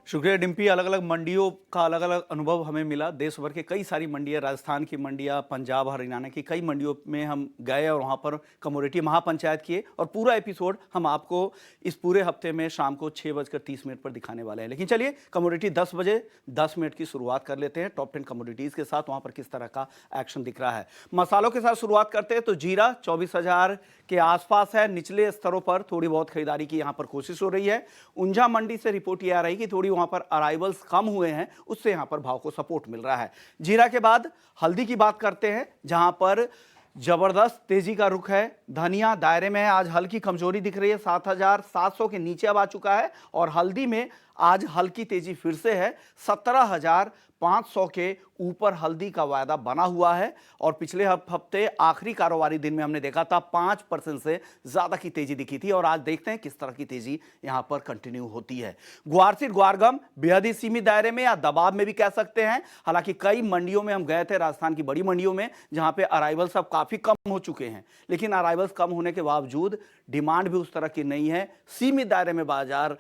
शुक्रिया डिम्पी। अलग अलग मंडियों का अलग अलग अनुभव हमें मिला। देश भर के कई सारी मंडियां, राजस्थान की मंडियां, पंजाब हरियाणा की कई मंडियों में हम गए और वहां पर कमोडिटी महापंचायत किए और पूरा एपिसोड हम आपको इस पूरे हफ्ते में शाम को 6:30 पर दिखाने वाले हैं। लेकिन चलिए, कमोडिटी 10 बजे 10 मिनट की शुरुआत कर लेते हैं टॉप 10 कमोडिटीज के साथ। वहां पर किस तरह का एक्शन दिख रहा है। मसालों के साथ शुरुआत करते हैं तो जीरा 24,000 के आसपास है। निचले स्तरों पर थोड़ी बहुत खरीदारी की यहां पर कोशिश हो रही है। ऊंझा मंडी से रिपोर्ट ये आ रही कि थोड़ी वहां पर अराइवल्स कम हुए हैं, उससे यहां पर भाव को सपोर्ट मिल रहा है। जीरा के बाद हल्दी की बात करते हैं, जहां पर जबरदस्त तेजी का रुख है। धनिया दायरे में है, आज हल्की कमजोरी दिख रही है, 7,700 के नीचे अब आ चुका है। और हल्दी में आज हल्की तेजी फिर से है, 17,500 के ऊपर हल्दी का वायदा बना हुआ है। और पिछले हफ्ते आखिरी कारोबारी दिन में हमने देखा था 5% से ज्यादा की तेजी दिखी थी। और आज देखते हैं किस तरह की तेजी यहां पर कंटिन्यू होती है। ग्वारसीड ग्वारगम बेहद ही सीमित दायरे में या दबाव में भी कह सकते हैं। हालांकि कई मंडियों में हम गए थे, राजस्थान की बड़ी मंडियों में, जहां पे अराइवल्स अब काफी कम हो चुके हैं। लेकिन अराइवल्स कम होने के बावजूद डिमांड भी उस तरह की नहीं है। सीमित दायरे में बाजार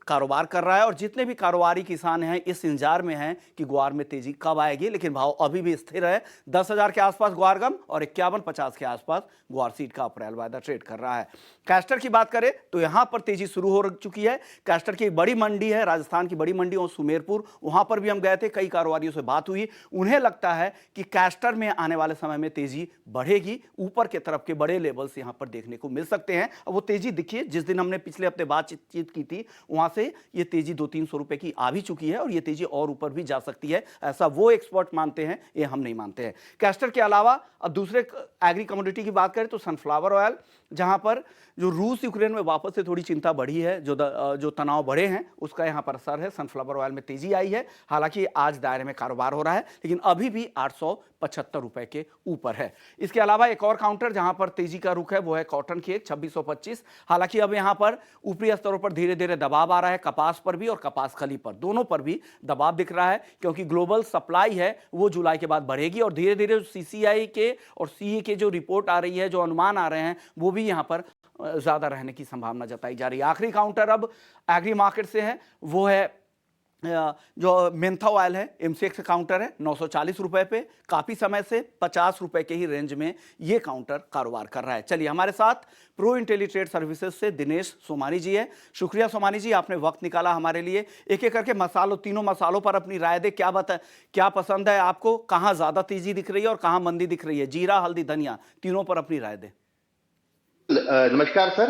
कारोबार कर रहा है। और जितने भी कारोबारी किसान हैं इस इंतजार में हैं कि ग्वार में तेजी कब आएगी। लेकिन भाव अभी भी स्थिर है, 10,000 के आसपास ग्वारगम और 51-50 के आसपास ग्वार सीड का अप्रैल वायदा ट्रेड कर रहा है। कैस्टर की बात करें तो यहां पर तेजी शुरू हो चुकी है। कैस्टर की बड़ी मंडी है, राजस्थान की बड़ी मंडी और सुमेरपुर, वहां पर भी हम गए थे, कई कारोबारियों से बात हुई। उन्हें लगता है कि कैस्टर में आने वाले समय में तेजी बढ़ेगी। ऊपर के तरफ के बड़े लेवल्स यहां पर देखने को मिल सकते हैं। और वो तेजी दिखिए, जिस दिन हमने पिछले हफ्ते बातचीत की थी, वहां से ये तेजी 200-300 रुपए की आ भी चुकी है और ये तेजी और ऊपर भी जा सकती है, ऐसा वो एक्सपर्ट मानते हैं, ये हम नहीं मानते हैं। कैस्टर के अलावा अब दूसरे एग्री कमोडिटी की बात करें तो सनफ्लावर ऑयल, जहां पर जो रूस यूक्रेन में वापस से थोड़ी चिंता बढ़ी है, जो तनाव बढ़े हैं, उसका यहां पर असर है। सनफ्लावर ऑयल में तेजी आई है। हालांकि आज दायरे में कारोबार हो रहा है, लेकिन अभी भी 875 रुपए के ऊपर है। इसके अलावा एक और काउंटर जहां पर तेजी का रुख है वो है कॉटन केक 2625। हालांकि अब यहां पर ऊपरी स्तरों पर धीरे धीरे दबाव आ रहा है, कपास पर भी और कपास खली पर, दोनों पर भी दबाव दिख रहा है, क्योंकि ग्लोबल सप्लाई है वो जुलाई के बाद बढ़ेगी। और धीरे धीरे सीसीआई के और सीए के जो रिपोर्ट आ रही है, जो अनुमान आ रहे हैं, वो भी यहां पर ज्यादा रहने की संभावना जताई जा रही है। आखिरी काउंटर अब एग्री मार्केट से है, वो है जो मेंथा ऑयल है, एमसीएक्स काउंटर है 940 रुपए पे। काफी समय से 50 रुपए के ही रेंज में ये काउंटर कारोबार कर रहा है। चलिए, हमारे साथ प्रो इंटेलीट्रेड सर्विसेज से दिनेश सोमानी जी है। शुक्रिया सोमानी जी, आपने वक्त निकाला हमारे लिए। एक एक करके तीनों मसालों पर अपनी राय दे। क्या पसंद है आपको, कहां ज्यादा तेजी दिख रही है और कहां मंदी दिख रही है? जीरा, हल्दी, धनिया, तीनों पर अपनी राय दे। नमस्कार सर।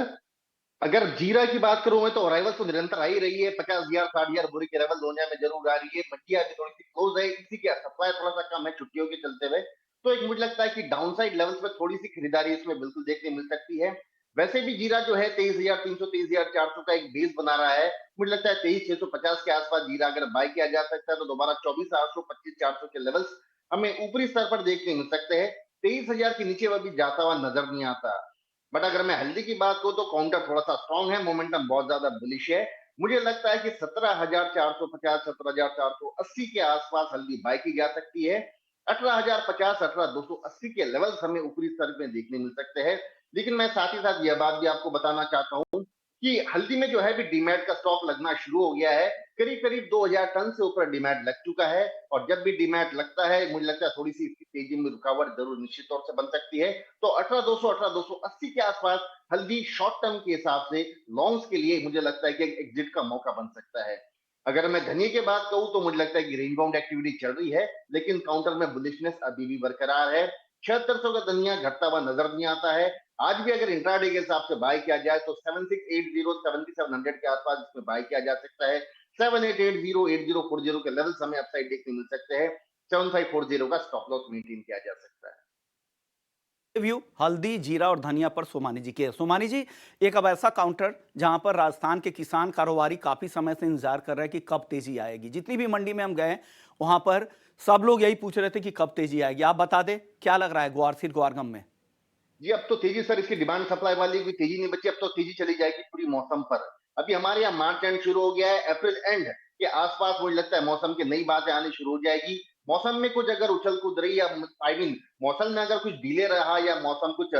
अगर जीरा की बात करूं मैं तो अराइवल तो निरंतर आ ही रही है। 50,000 60,000 बोरी की अराइवल दुनिया में जरूर आ रही है। मंडियां भी थोड़ी सी क्लोज है, इसी के सप्लाई थोड़ा सा कम है छुट्टियों के चलते हुए। तो एक मुझे लगता है कि डाउनसाइड लेवल्स पे थोड़ी सी खरीदारी इसमें बिल्कुल देखने मिल सकती है। वैसे भी जीरा जो है 23,300 23,400 का एक बेस बना रहा है। मुझे लगता है 23,650 के आसपास जीरा अगर बाय किया जा सकता है तो दोबारा 24,800 25,400 के लेवल्स हमें ऊपरी स्तर पर देखने मिल सकते हैं। 23,000 के नीचे वह भी जाता हुआ नजर नहीं आता। बट अगर मैं हल्दी की बात करूं तो काउंटर थोड़ा सा स्ट्रांग है, मोमेंटम बहुत ज्यादा बुलिश है। मुझे लगता है कि 17,450 17,480 के आसपास हल्दी बाय की जा सकती है। 18,050 18,280 के लेवल्स हमें ऊपरी स्तर में देखने मिल सकते हैं। लेकिन मैं साथ ही साथ यह बात भी आपको बताना चाहता हूं कि हल्दी में जो है भी डीमैट का स्टॉक लगना शुरू हो गया है। करीब करीब 2,000 टन से ऊपर डीमैट लग चुका है। और जब भी डीमैट लगता है मुझे लगता है थोड़ी सी इसकी तेजी में रुकावट जरूर निश्चित तौर से बन सकती है। तो 18,200 18,280 के आसपास हल्दी शॉर्ट टर्म के हिसाब से लॉन्ग्स के लिए मुझे लगता है कि एक एग्जिट का मौका बन सकता है। अगर मैं धनिया की बात कहूं तो मुझे लगता है कि रेंज बाउंड एक्टिविटी चल रही है, लेकिन काउंटर में बुलिशनेस अभी भी बरकरार है। 7600 का धनिया घटता हुआ नजर नहीं आता है। आज भी अगर इंट्राडे के हिसाब से बाय किया जाए तो 7680 7700 के आसपास इसमें बाय किया जा सकता है। 7880 8040 के लेवल्स हमें अपसाइड देखने मिल सकते हैं। 7540 का स्टॉप लॉस मेंटेन किया जा सकता है। व्यू हल्दी, जीरा और धनिया पर सोमानी जी के। सोमानी जी, एक अब ऐसा काउंटर जहां पर राजस्थान के किसान कारोबारी काफी समय से इंतजार कर रहे हैं कि कब तेजी आएगी। जितनी भी मंडी में हम गए वहां पर सब लोग यही पूछ रहे थे कि कब तेजी आएगी। आप बता दें, क्या लग रहा है ग्वारसीड ग्वारगम में? जी, अब तो तेजी सर इसकी डिमांड सप्लाई वाली कोई तेजी नहीं बची। अब तो तेजी चली जाएगी पूरी मौसम पर। अभी हमारे यहाँ मार्च एंड शुरू हो गया है, अप्रैल एंड के आसपास मुझे लगता है मौसम की नई बातें आनी शुरू हो जाएगी। मौसम में कुछ अगर उछल कूद रही या आई मीन मौसम में अगर कुछ डिले रहा या मौसम कुछ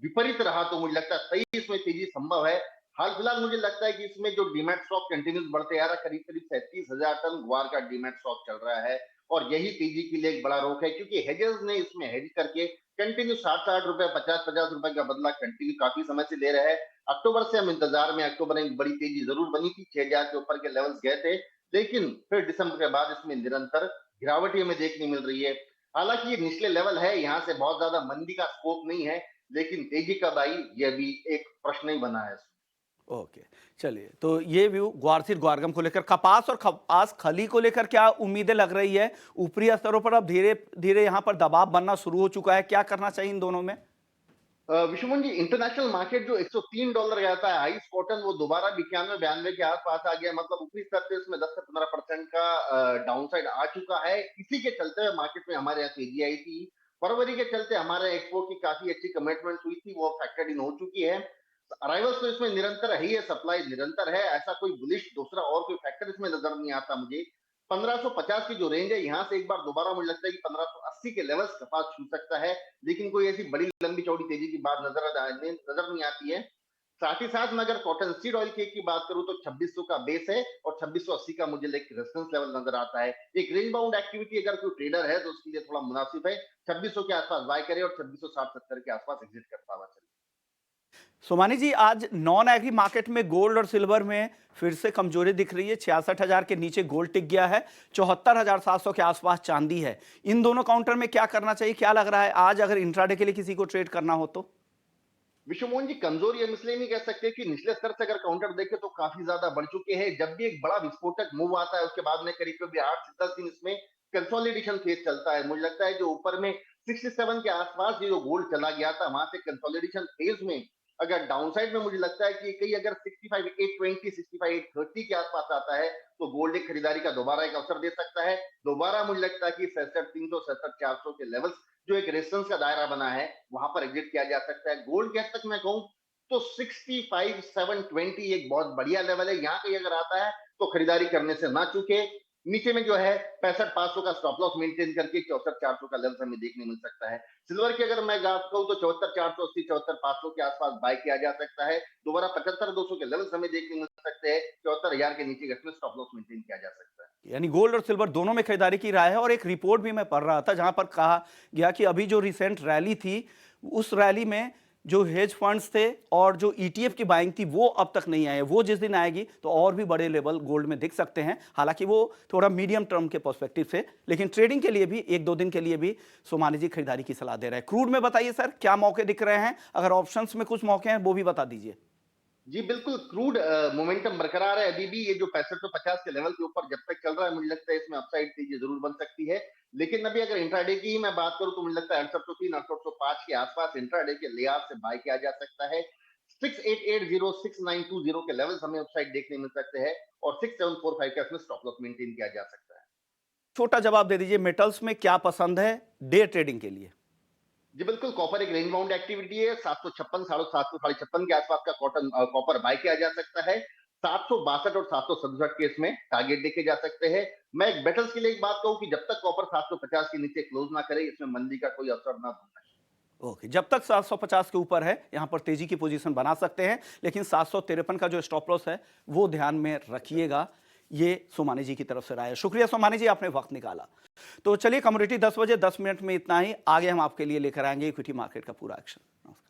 विपरीत रहा तो मुझे लगता है सही इसमें तेजी संभव है। हाल फिलहाल मुझे लगता है कि इसमें जो डीमैट स्टॉक कंटिन्यूस बढ़ते आ रहा है, करीब करीब 37,000 टन ग्वार का डीमैट स्टॉक चल रहा है। और यही तेजी के लिए एक बड़ा रोक है, क्योंकि हेजर्स ने इसमें हेज करके कंटिन्यू 60-60 रुपए, 50-50 रुपए का बदला कंटिन्यू काफी समय से ले रहे हैं। अक्टूबर से हम इंतजार में, अक्टूबर में एक बड़ी तेजी जरूर बनी थी, 6,000 के ऊपर के लेवल्स गए थे, लेकिन फिर दिसंबर के बाद इसमें निरंतर गिरावट ही हमें देखने मिल रही है। हालांकि ये निचले लेवल है, यहाँ से बहुत ज्यादा मंदी का स्कोप नहीं है, लेकिन तेजी कब आई ये भी एक प्रश्न ही बना है। ओके, चलिए, तो ये व्यू ग्वारसीर ग्वारगम को लेकर। कपास और कपास खली को लेकर क्या उम्मीदें लग रही है? ऊपरी स्तरों पर अब धीरे धीरे यहाँ पर दबाव बनना शुरू हो चुका है, क्या करना चाहिए इन दोनों में? विश्वमन जी, इंटरनेशनल मार्केट जो $103 गया था हाईस कॉटन, वो दोबारा 91-92 के आसपास आ गया। मतलब ऊपरी स्तर पे इसमें 10 से 15% का डाउनसाइड आ चुका है। इसी के चलते हुए मार्केट में हमारे यहाँ तेजी आई थी। फरवरी के चलते हमारे एक्सपोर्ट की काफी अच्छी कमिटमेंट हुई थी, वो फैक्टर्ड इन हो चुकी है। अराइवल्स तो इसमें निरंतर है ही है, सप्लाई निरंतर है, ऐसा कोई बुलिश दूसरा और कोई फैक्टर इसमें नजर नहीं आता मुझे। 1550 की जो रेंज है, यहाँ से एक बार दोबारा मुझे लगता है कि 1580 के लेवल्स कपास छू सकता है, लेकिन कोई ऐसी बड़ी लंबी चौड़ी तेजी की बात नजर नहीं आती है। साथ ही साथ मैं अगर कॉटन सीड ऑयल केक की बात करूं तो 2600 का बेस है और 2680 का मुझे एक रेजिस्टेंस लेवल नजर आता है। एक रेंज बाउंड एक्टिविटी अगर कोई ट्रेडर है तो उसके लिए थोड़ा मुनासिब है, 2600 के आसपास बाय करे और 2660-70 के आसपास एग्जिट करता हुआ चले। सोमानी जी, आज नॉन एग्री मार्केट में गोल्ड और सिल्वर में फिर से कमजोरी दिख रही है। 66,000 के नीचे गोल्ड टिक गया है, 74,700 के आसपास चांदी है। इन दोनों काउंटर में क्या करना चाहिए, क्या लग रहा है आज अगर इंट्राडे के लिए किसी को ट्रेड करना हो तो? विश्वमोहन जी, कमजोरी हम इसलिए नहीं कह सकते कि निचले स्तर से अगर काउंटर देखें तो काफी ज्यादा बढ़ चुके हैं। जब भी एक बड़ा विस्फोटक मूव आता है उसके बाद में करीब करीब 8 से 10 दिन इसमें कंसोलिडेशन फेज चलता है। मुझे लगता है जो ऊपर में 67 के आसपास जो गोल्ड चला गया था, वहां से कंसोलिडेशन फेज में अगर डाउनसाइड में मुझे लगता है कि कहीं अगर 65,820 65,830 के आसपास आता है तो गोल्ड एक खरीदारी का दोबारा एक अवसर दे सकता है। दोबारा मुझे लगता है कि 67,300 67,400 के लेवल्स जो एक रेजिस्टेंस का दायरा बना है, वहां पर एग्जिट किया जा सकता है। गोल्ड के हद तक मैं कहूं तो 65,720 एक बहुत बढ़िया लेवल है। यहाँ कहीं अगर आता है तो खरीदारी करने से ना चूके। नीचे में जो है 65,500 का स्टॉप लॉस मेंटेन करके 64,400 का लेवल हमें देखने मिल सकता है। सिल्वर की अगर मैं बात कहूं तो 74,480 74,500 के आसपास बाय किया जा सकता है। दोबारा 75,200 के लेवल हमें देखने मिल सकते हैं। 74,000 के नीचे इसमें स्टॉप लॉस मेंटेन किया जा सकता है। यानी गोल्ड और सिल्वर दोनों में खरीदारी की राय है। और एक रिपोर्ट भी मैं पढ़ रहा था जहां पर कहा गया कि अभी जो रिसेंट रैली थी, उस रैली में जो हेज फंड्स थे और जो ईटीएफ की बाइंग थी वो अब तक नहीं आए। वो जिस दिन आएगी तो और भी बड़े लेवल गोल्ड में दिख सकते हैं। हालांकि वो थोड़ा मीडियम टर्म के पर्सपेक्टिव से, लेकिन ट्रेडिंग के लिए भी एक दो दिन के लिए भी सोमानी जी खरीदारी की सलाह दे रहे हैं। क्रूड में बताइए सर, क्या मौके दिख रहे हैं? अगर ऑप्शंस में कुछ मौके हैं वो भी बता दीजिए। जी बिल्कुल, क्रूड मोमेंटम बरकरार है अभी भी। ये जो 6550 के लेवल के ऊपर जब तक चल रहा है, मुझे लगता है इसमें अपसाइड तेजी जरूर बन सकती है। लेकिन अभी अगर इंट्राडे की ही मैं बात करूं तो मुझे लगता है 6803 6805 के आसपास इंट्राडे के लेआउट से बाय किया जा सकता है। 6880 6920 के लेवल्स हमें अपसाइड देखने मिल सकते हैं और 6745 का इसमें स्टॉप लॉस मेंटेन किया जा सकता है। छोटा जवाब दे दीजिए, मेटल्स में क्या पसंद है डे ट्रेडिंग के लिए? जी बिल्कुल, कॉपर एक रेंज बाउंड एक्टिविटी है। 756 756 के आसपास का कॉपर बाय किया जा सकता है। 762 और 767 के इसमें टारगेट देखे जा सकते हैं। मैं एक मेटल्स के लिए एक बात कहूं कि जब तक कॉपर 750 के नीचे क्लोज ना करे, इसमें मंदी का कोई असर ना होना। ओके, जब तक 750 के ऊपर है यहां पर तेजी की पोजीशन बना सकते हैं, लेकिन 753 का जो स्टॉप लॉस है वो ध्यान में रखिएगा। ये सोमानी जी की तरफ से राय है। शुक्रिया सोमानी जी, आपने वक्त निकाला। तो चलिए, कमोडिटी 10 बजे 10 मिनट में इतना ही। आगे हम आपके लिए लेकर आएंगे इक्विटी मार्केट का पूरा एक्शन। नमस्कार।